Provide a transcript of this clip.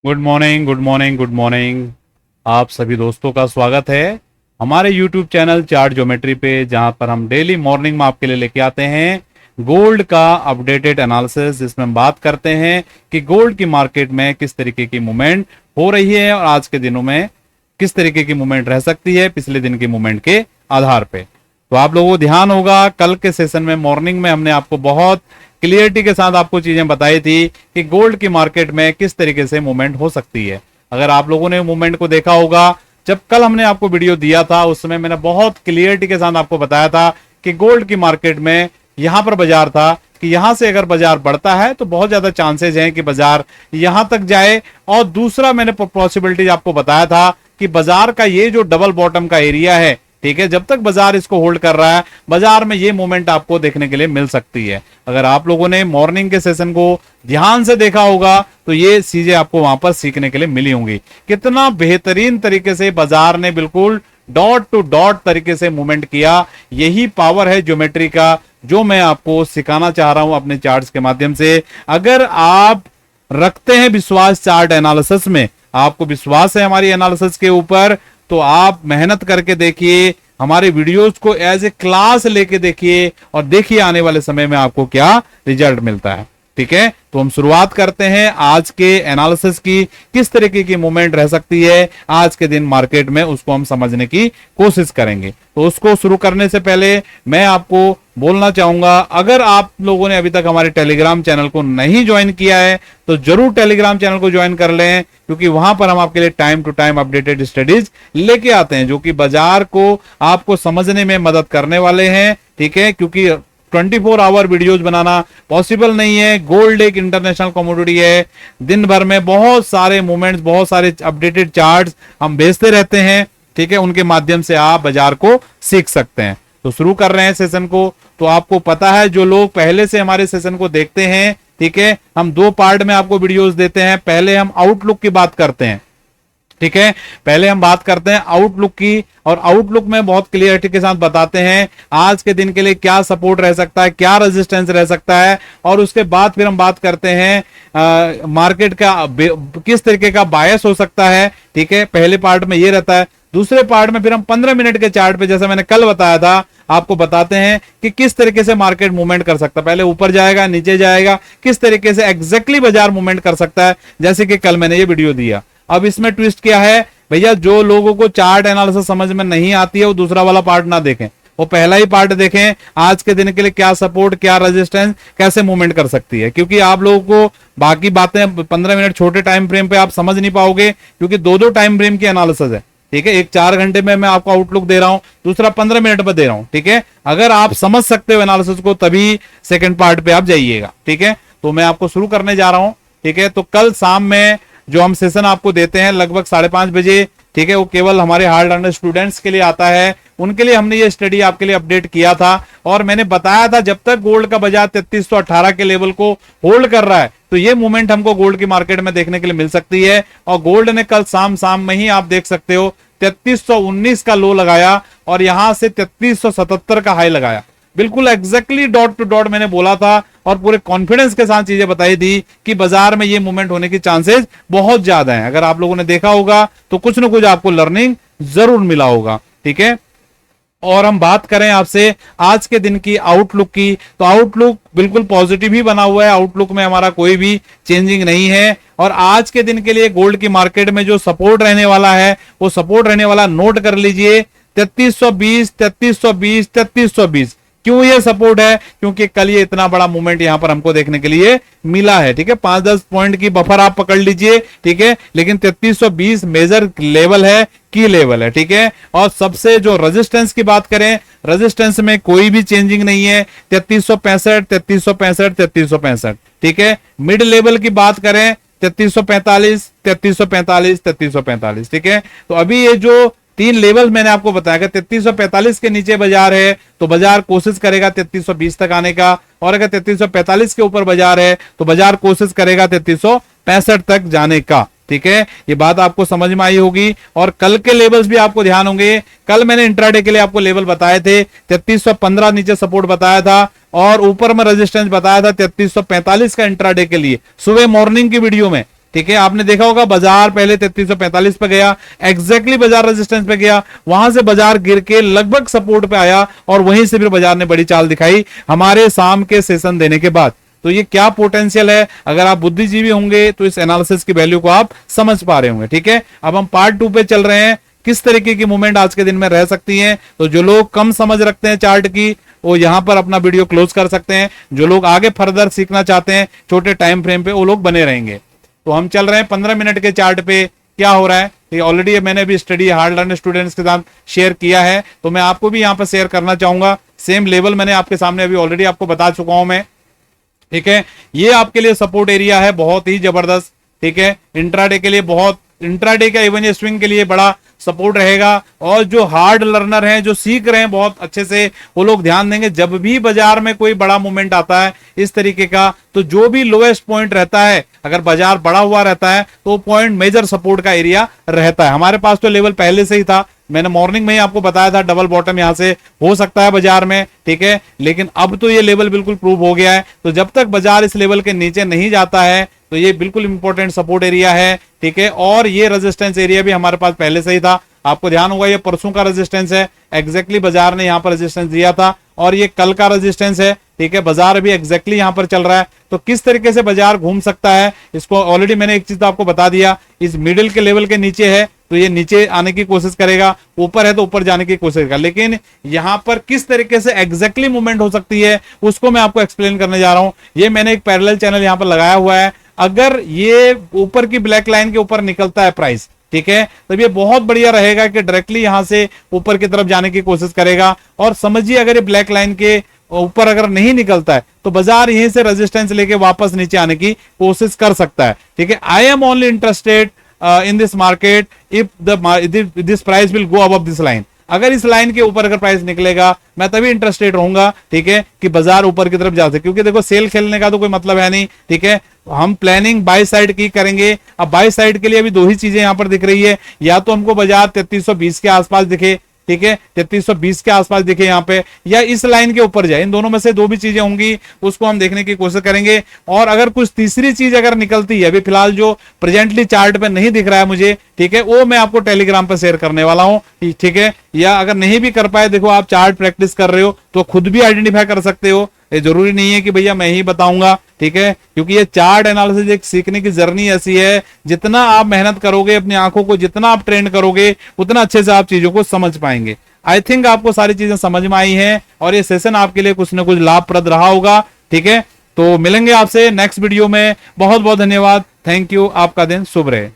Good morning, good morning, good morning. आप सभी दोस्तों का स्वागत है हमारे YouTube चैनल चार्ट ज्योमेट्री पे, जहां पर हम डेली मॉर्निंग में आपके लिए लेके आते हैं गोल्ड का अपडेटेड एनालिसिस, जिसमें हम बात करते हैं कि गोल्ड की मार्केट में किस तरीके की मूवमेंट हो रही है और आज के दिनों में किस तरीके की मूवमेंट रह सकती है पिछले दिन की मूवमेंट के आधार पे। तो आप लोगों को ध्यान होगा, कल के सेशन में मॉर्निंग में हमने आपको बहुत क्लियरिटी के साथ आपको चीजें बताई थी कि गोल्ड की मार्केट में किस तरीके से मूवमेंट हो सकती है। अगर आप लोगों ने मूवमेंट को देखा होगा, जब कल हमने आपको वीडियो दिया था उस समय मैंने बहुत क्लियरिटी के साथ आपको बताया था कि गोल्ड की मार्केट में यहां पर बाजार था कि यहां से अगर बाजार बढ़ता है तो बहुत ज्यादा चांसेस हैं कि बाजार यहां तक जाए। और दूसरा मैंने पॉसिबिलिटी आपको बताया था कि बाजार का ये जो डबल बॉटम का एरिया है, ठीक है, जब तक बाजार इसको होल्ड कर रहा है, बाजार में ये मूवमेंट आपको देखने के लिए मिल सकती है। अगर आप लोगों ने मॉर्निंग के सेशन को ध्यान से देखा होगा तो ये चीजें आपको वहां पर सीखने के लिए मिली होंगी। कितना बेहतरीन तरीके से बाजार ने बिल्कुल डॉट टू डॉट तरीके से मूवमेंट किया। यही पावर है ज्योमेट्री का, जो मैं आपको सिखाना चाह रहा हूं अपने चार्ट्स के माध्यम से। अगर आप रखते हैं विश्वास चार्ट एनालिसिस में, आपको विश्वास है हमारी एनालिसिस के ऊपर, तो आप मेहनत करके देखिए, हमारे वीडियोस को एज ए क्लास लेके देखिए और देखिए आने वाले समय में आपको क्या रिजल्ट मिलता है। ठीक है, तो हम शुरुआत करते हैं आज के एनालिसिस की। किस तरीके की मूवमेंट रह सकती है आज के दिन मार्केट में, उसको हम समझने की कोशिश करेंगे। तो उसको शुरू करने से पहले मैं आपको बोलना चाहूंगा, अगर आप लोगों ने अभी तक हमारे टेलीग्राम चैनल को नहीं ज्वाइन किया है तो जरूर टेलीग्राम चैनल को ज्वाइन कर लें, क्योंकि वहां पर हम आपके लिए time to time updated studies लेके आते हैं जो कि बाजार को आपको समझने में मदद करने वाले हैं। ठीक है, क्योंकि 24 आवर वीडियोस बनाना पॉसिबल नहीं है। गोल्ड एक इंटरनेशनल कमोडिटी है, दिन भर में बहुत सारे मूवमेंट्स, बहुत सारे अपडेटेड चार्ट्स हम भेजते रहते हैं। ठीक है, उनके माध्यम से आप बाजार को सीख सकते हैं। तो शुरू कर रहे हैं सेशन को। तो आपको पता है, जो लोग पहले से हमारे सेशन को देखते हैं, ठीक है, हम दो पार्ट में आपको वीडियोस देते हैं। पहले हम आउटलुक की बात करते हैं, ठीक है, पहले हम बात करते हैं आउटलुक की, और आउटलुक में बहुत क्लियरिटी के साथ बताते हैं आज के दिन के लिए क्या सपोर्ट रह सकता है, क्या रेजिस्टेंस रह सकता है, और उसके बाद फिर हम बात करते हैं मार्केट का किस तरीके का बायस हो सकता है। ठीक है, पहले पार्ट में ये रहता है। दूसरे पार्ट में फिर हम 15 मिनट के चार्ट पे, जैसा मैंने कल बताया था, आपको बताते हैं कि किस तरीके से मार्केट मूवमेंट कर सकता है। पहले ऊपर जाएगा, नीचे जाएगा, किस तरीके से एग्जैक्टली बाजार मूवमेंट कर सकता है, जैसे कि कल मैंने ये वीडियो दिया। अब इसमें ट्विस्ट क्या है भैया, जो लोगों को चार्ट एनालिसिस समझ में नहीं आती है वो दूसरा वाला पार्ट ना देखें, वो पहला ही पार्ट देखें। आज के दिन के लिए क्या सपोर्ट, क्या रेजिस्टेंस, कैसे मूवमेंट कर सकती है, क्योंकि आप लोगों को बाकी बातें 15 मिनट छोटे टाइम फ्रेम पे आप समझ नहीं पाओगे, क्योंकि दो दो टाइम फ्रेम की एनालिसिस है। ठीक है, एक 4 घंटे में मैं आपको आउटलुक दे रहा हूं, दूसरा 15 मिनट में दे रहा हूं। ठीक है, अगर आप समझ सकते हो एनालिसिस को तभी सेकंड पार्ट पे आप जाइएगा। ठीक है, तो मैं आपको शुरू करने जा रहा हूं। ठीक है, तो कल शाम में जो हम सेशन आपको देते हैं लगभग 5:30 बजे, ठीक है, वो केवल हमारे हार्ड अर्नर स्टूडेंट्स के लिए आता है। उनके लिए हमने ये स्टडी आपके लिए अपडेट किया था, और मैंने बताया था जब तक गोल्ड का बाजार 3318 के लेवल को होल्ड कर रहा है तो ये मूवमेंट हमको गोल्ड की मार्केट में देखने के लिए मिल सकती है। और गोल्ड ने कल शाम में ही आप देख सकते हो 3319 का लो लगाया और यहां से 3377 का हाई लगाया। बिल्कुल एग्जैक्टली डॉट टू डॉट मैंने बोला था और पूरे कॉन्फिडेंस के साथ चीजें बताई थी कि बाजार में ये मूवमेंट होने की चांसेस बहुत ज्यादा हैं। अगर आप लोगों ने देखा होगा तो कुछ ना कुछ आपको लर्निंग जरूर मिला होगा। ठीक है, और हम बात करें आपसे आज के दिन की आउटलुक की, तो आउटलुक बिल्कुल पॉजिटिव ही बना हुआ है। आउटलुक में हमारा कोई भी चेंजिंग नहीं है। और आज के दिन के लिए गोल्ड की मार्केट में जो सपोर्ट रहने वाला है, वो सपोर्ट रहने वाला नोट कर लीजिए 3320, 3320, 3320। क्यों ये सपोर्ट है? क्योंकि कल ये इतना बड़ा मूवमेंट यहां पर हमको देखने के लिए मिला है। ठीक है, 5-10 पॉइंट की बफर आप पकड़ लीजिए। ठीक है, लेकिन 3320 मेजर लेवल है, की लेवल है। ठीक है, और सबसे जो रेजिस्टेंस की बात करें, रेजिस्टेंस में कोई भी चेंजिंग नहीं है, 3365, 3365, 3365। ठीक है, मिड लेवल की बात करें 3345, 3345, 3345। ठीक है, तो अभी ये जो 3 लेवल मैंने आपको बताया कि 3345 के नीचे बाजार है तो बाजार कोशिश करेगा 3320 तक आने का, और अगर 3345 के ऊपर बाजार है तो बाजार कोशिश करेगा 3365 तक जाने का। ठीक है, ये बात आपको समझ में आई होगी। और कल के लेवल्स भी आपको ध्यान होंगे। कल मैंने इंट्राडे के लिए आपको लेवल बताए थे, 3315 नीचे सपोर्ट बताया था और ऊपर में रेजिस्टेंस बताया था 3345 का इंट्राडे के लिए, सुबह मॉर्निंग की वीडियो में। ठीक है, आपने देखा होगा बाजार पहले 3345 पे गया, एग्जैक्टली बाजार रेजिस्टेंस पे गया, वहां से बाजार गिर के लगभग सपोर्ट पे आया और वहीं से फिर बाजार ने बड़ी चाल दिखाई हमारे शाम के सेशन देने के बाद। तो ये क्या पोटेंशियल है, अगर आप बुद्धिजीवी होंगे तो इस एनालिसिस की वैल्यू को आप समझ पा रहे होंगे। ठीक है, अब हम पार्ट 2 पे चल रहे हैं, किस तरीके की मूवमेंट आज के दिन में रह सकती है। तो जो लोग कम समझ रखते हैं चार्ट की, वो यहां पर अपना वीडियो क्लोज कर सकते हैं। जो लोग आगे फर्दर सीखना चाहते हैं छोटे टाइम फ्रेम पे, वो लोग बने रहेंगे। तो हम चल रहे हैं 15 मिनट के चार्ट पे, क्या हो रहा है ये ऑलरेडी मैंने भी स्टडी हार्ड लर्न स्टूडेंट्स के साथ शेयर किया है, तो मैं आपको भी यहां पर शेयर करना चाहूंगा। सेम लेवल मैंने आपके सामने अभी ऑलरेडी आपको बता चुका हूं मैं। ठीक है, ये आपके लिए सपोर्ट एरिया है, बहुत ही जबरदस्त। ठीक है, इंट्राडे के लिए बहुत, इंट्राडे का इवन स्विंग के लिए बड़ा सपोर्ट रहेगा। और जो हार्ड लर्नर हैं, जो सीख रहे हैं बहुत अच्छे से, वो लोग ध्यान देंगे जब भी बाजार में कोई बड़ा मूवमेंट आता है इस तरीके का, तो जो भी लोएस्ट पॉइंट रहता है, अगर बाजार बड़ा हुआ रहता है तो पॉइंट मेजर सपोर्ट का एरिया रहता है। हमारे पास तो लेवल पहले से ही था, मैंने मॉर्निंग में ही आपको बताया था डबल बॉटम यहां से हो सकता है बाजार में। ठीक है, लेकिन अब तो ये लेवल बिल्कुल प्रूव हो गया है। तो जब तक बाजार इस लेवल के नीचे नहीं जाता है तो ये बिल्कुल इंपॉर्टेंट सपोर्ट एरिया है। ठीक है, और ये रेजिस्टेंस एरिया भी हमारे पास पहले से ही था, आपको ध्यान होगा ये परसों का रेजिस्टेंस है, एग्जैक्टली बाजार ने यहां पर रेजिस्टेंस दिया था, और ये कल का रेजिस्टेंस है। ठीक है, बाजार अभी एग्जैक्टली यहां पर चल रहा है। तो किस तरीके से बाजार घूम सकता है, इसको ऑलरेडी मैंने एक चीज तो आपको बता दिया, इस मिडिल के लेवल के नीचे है तो ये नीचे आने की कोशिश करेगा, ऊपर है तो ऊपर जाने की कोशिश करेगा। लेकिन यहां पर किस तरीके से एग्जैक्टली मूवमेंट हो सकती है उसको मैं आपको एक्सप्लेन करने जा रहा हूं। ये मैंने एक पैरेलल चैनल यहां पर लगाया हुआ है, अगर ये ऊपर की ब्लैक लाइन के ऊपर निकलता है प्राइस, ठीक है, तब ये बहुत बढ़िया रहेगा कि डायरेक्टली यहां से ऊपर की तरफ जाने की कोशिश करेगा। और समझिए अगर ये ब्लैक लाइन के ऊपर अगर नहीं निकलता है तो बाजार यहीं से रेजिस्टेंस लेके वापस नीचे आने की कोशिश कर सकता है। ठीक है, I am only interested in this market if this price will go above this line. अगर इस लाइन के ऊपर अगर प्राइस निकलेगा मैं तभी इंटरेस्टेड रहूंगा। ठीक है, कि बाजार ऊपर की तरफ जा सके, क्योंकि देखो सेल खेलने का तो कोई मतलब है नहीं। ठीक है, हम प्लानिंग बाय साइड की करेंगे। अब बाय साइड के लिए अभी दो ही चीजें यहां पर दिख रही है, या तो हमको बाजार 3320 के आसपास दिखे, ठीक है, 3320 के आसपास दिखे यहाँ पे, या इस लाइन के ऊपर जाए, इन दोनों में से दो भी चीजें होंगी, उसको हम देखने की कोशिश करेंगे। और अगर कुछ तीसरी चीज अगर निकलती है, अभी फिलहाल जो प्रेजेंटली चार्ट पे नहीं दिख रहा है मुझे, ठीक है, वो मैं आपको टेलीग्राम पे शेयर करने वाला हूं। ठीक है, या अगर नहीं भी कर पाए, देखो आप चार्ट प्रैक्टिस कर रहे हो तो खुद भी आइडेंटिफाई कर सकते हो, ये जरूरी नहीं है कि भैया मैं ही बताऊंगा। ठीक है, क्योंकि ये चार्ट एनालिसिस एक सीखने की जर्नी ऐसी है, जितना आप मेहनत करोगे, अपनी आंखों को जितना आप ट्रेन करोगे, उतना अच्छे से आप चीजों को समझ पाएंगे। आई थिंक आपको सारी चीजें समझ में आई हैं और ये सेशन आपके लिए कुछ ना कुछ लाभप्रद रहा होगा। ठीक है, तो मिलेंगे आपसे नेक्स्ट वीडियो में। बहुत बहुत धन्यवाद, थैंक यू, आपका दिन शुभ रहे।